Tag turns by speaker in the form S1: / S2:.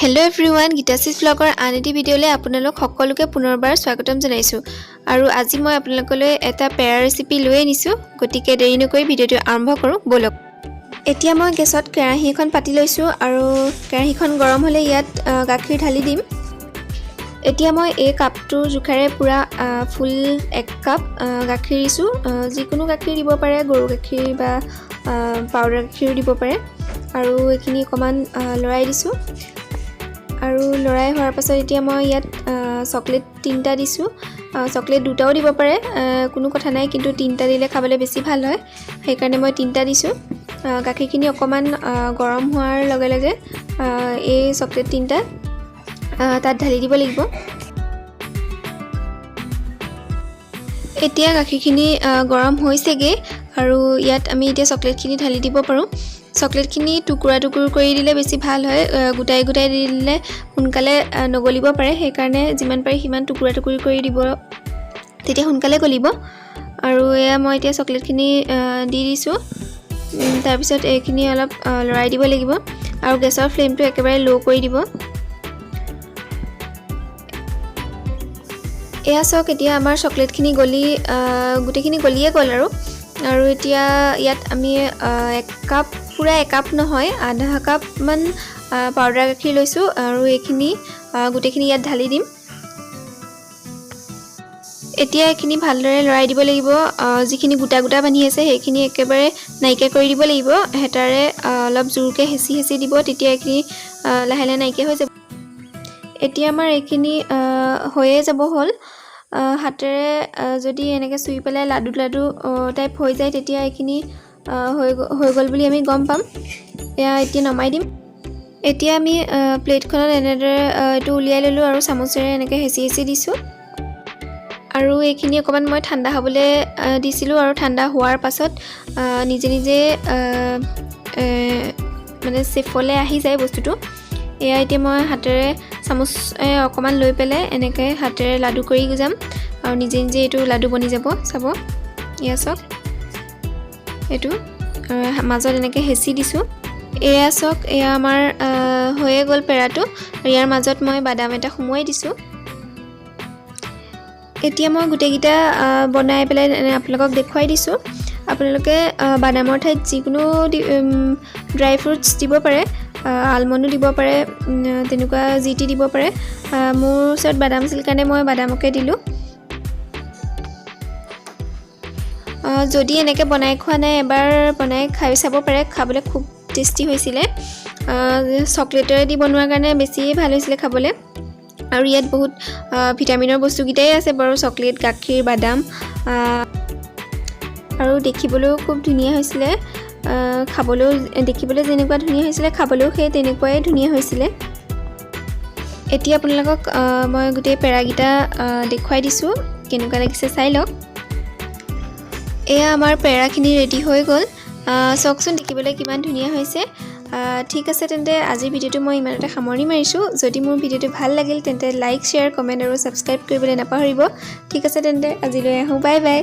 S1: hello everyone गीतासीज bagger आन eighty भिडिओले आपनालोक सकलोके पुनरबार स्वागतम जनाइछु आरु আজি মই आपनालोकলৈ এটা পেৰা ৰেচিপি লৈ আনিছো গতিকে দেৰি নকৰি ভিডিওটো আৰম্ভ কৰো বলক এতিয়া মই গেছত কেৰাহী এখন পাতি লৈছো আৰু কেৰাহীখন গৰম হলে ইয়াত গাখীৰ ঢালি দিম এতিয়া মই এই কাপটো জুখাৰে পুৰা ফুল 1 কাপ গাখীৰ দিছো যিকোনো গাখীৰ দিব পাৰে গৰু গাখীৰ বা পাউডাৰ গাখীৰ দিব পাৰে আৰু এখিনি কমান লৰাই দিছো আৰু লৰাই হোৱাৰ পাছত এতিয়া মই ইয়াত চকলেট 3টা দিছো চকলেট দুটাও দিব পাৰে কোনো কথা নাই কিন্তু 3টা দিলে খাবলৈ বেছি ভাল হয় সেই কাৰণে মই 3টা দিছো গাখীৰখিনি অকমান গৰম হোৱাৰ লগে লগে এই চকলেট 3টা তাত ঢালি দিব লাগিব এতিয়া গাখীৰখিনি গৰম হৈছেগে আৰু ইয়াত আমি এতিয়া চকলেটখিনি ঢালি দিব পাৰো চকলেটখিনি টুকুৰা টুকুৰ কৰি দিলে বেছি ভাল হয় গুটাই গুটাই দিলে সোনকালে নগলিব পাৰে সেই কাৰণে যিমান পাৰি হিমান টুকুৰা টুকুৰি কৰি দিব তেতিয়া সোনকালে গলিব আৰু এয়া মই এতিয়া চকলেটখিনি দি দিছো তাৰ পিছত এইখিনি অলপ লৰাই দিব লাগিব আৰু গেছৰ ফ্লেমটো একেবাৰে লো কৰি দিব এয়া সক এতিয়া আমাৰ চকলেটখিনি গলি গুটেখিনি গলিয়ে গল আৰু এতিয়া ইয়াত আমি 1 কাপ পুৰা 1 কাপ নহয় আধা কাপ মান পাউডাৰ গাখীৰ লৈছো আৰু এইখিনি গুটেখিনি ইয়াত ঢালি দিম এতিয়া এইখিনি ভালদৰে লৰাই দিব লাগিব যিখিনি গুটা গুটা বানি আছে সেইখিনি একেবাৰে নাইকিয়া কৰি দিব লাগিব হেটাৰে অলপ জোৰকে হেচি হেচি দিব তেতিয়া এইখিনি লাহে লাহে নাইকিয়া হৈ যাব এতিয়া আমাৰ এইখিনি হৈয়ে যাব হল হাতেৰে যদি এনেকে সুই পেলাই লাডু লাডু টাইপ হৈ যায় তেতিয়া এইখিনি হৈ গল বুলি আমি গম পাম এয়া এতিয়া নমাই দিম এতিয়া আমি প্লেটখনত এনেদৰে এটো উলিয়াই ললো আৰু চামুচেৰে এনেকে হেচি হেচি দিছো আৰু এইখিনি অকমান মই ঠাণ্ডা হ'বলৈ দিছিলো আৰু ঠাণ্ডা হোৱাৰ পাছত নিজে নিজে মানে সেফলে আহি যায় বস্তুটো এয়া এতিয়া মই হাতেৰে চামুচ অকমান লৈ পেলে এনেকে হাতেৰে লাডু কৰি যাম আৰু নিজে নিজে এটো লাডু বনি যাব চাব এয়া সক এটো মাজত এনেকে হেচি দিছো এয়া সক এয়া আমাৰ হৈয়ে গল পেৰাটো ইয়াৰ মাজত মই বাদাম এটা সুমুৱাই দিছো এতিয়া মই গুটেকিটা বনাই পেলাই আপোনালোকক দেখুৱাই দিছো আপোনালোকে বাদামৰ ঠাইত যিকোনো ড্ৰাই ফ্ৰুটস দিব পাৰে আলমন্ডো দিব পাৰে তেনেকুৱা জিটি দিব পাৰে মোৰ ওচৰত বাদাম আছিল কাৰণে মই বাদামকে দিলো যদি এনেকে বনাই খোৱা নাই এবাৰ বনাই খাই চাব পাৰে খাবলৈ খুব টেস্টি হৈছিল চকলেটেৰে দি বনোৱাৰ কাৰণে বেছি ভাল হৈছিল খাবলৈ আৰু ইয়াত বহুত ভিটামিনৰ বস্তু গিটাই আছে বাৰু চকলেট গাখীৰ বাদাম আৰু দেখিবলৈও খুব ধুনীয়া হৈছিল খাবলৈও দেখিবলৈ যেনেকুৱা ধুনীয়া হৈছিল খাবলৈও সেই তেনেকুৱাই ধুনীয়া হৈছিল এতিয়া আপোনালোকক মই গুটে পেৰাগিটা দেখুৱাই দিছো কেনেকুৱা লাগিছে চাই লওক এয়া আমাৰ পেৰাখিনি ৰেডি হৈ গল চকচোন দেখিবলৈ কিমান ধুনীয়া হৈছে ঠিক আছে তেন্তে আজি ভিডিওটো মই ইমানতে সামৰণি মাৰিছো যদি মোৰ ভিডিওটো ভাল লাগিল তেন্তে লাইক শেয়াৰ কমেন্ট আৰু সাবস্ক্ৰাইব কৰিবলৈ নাপাহৰিব ঠিক আছে তেন্তে আজিলৈ আহো বাই বাই